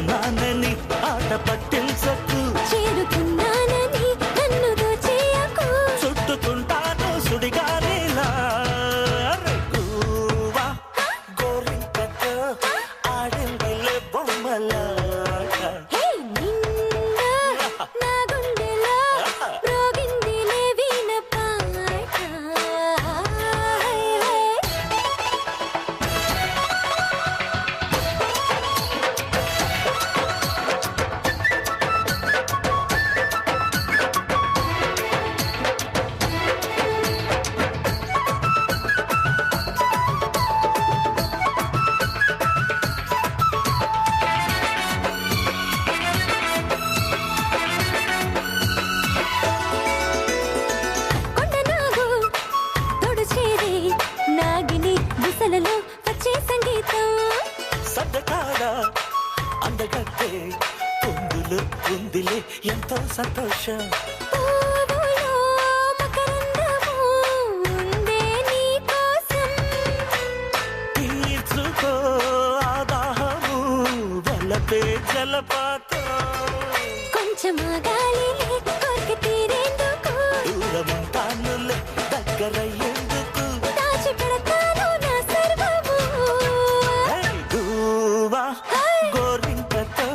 చేరుతున్నానని ఆట పట్టించకు, చేరుతున్నానని నన్ను దోచేయకు, చుట్టుకుంటాను సుడిగాలిలా. గువ్వా గోరింకతో ఆడిందిలే బొమ్మలాట. హే నిన్న నా గుండెలో మ్రోగిందిలే వీణ పాట. కొండనాగు తోడు చేరే నాగిని దిశలలో వచ్చే సంగీతం. సడ్డకాడ అందగట్టే పొందులు ఉందిలే ఎంతో సంతోషం. పువ్వులో మకరందము ఉందే నీ కోసం. తీర్చుకో ఆదాహము వలపే జలపాతం. కొంచెం ఆగాలిలే కోరిక తీరేందుకు, దూరముంటానులే దగ్గరయ్యేందుకు. దాచి పెడతాను నా సర్వము. గువ్వా గోరింకతో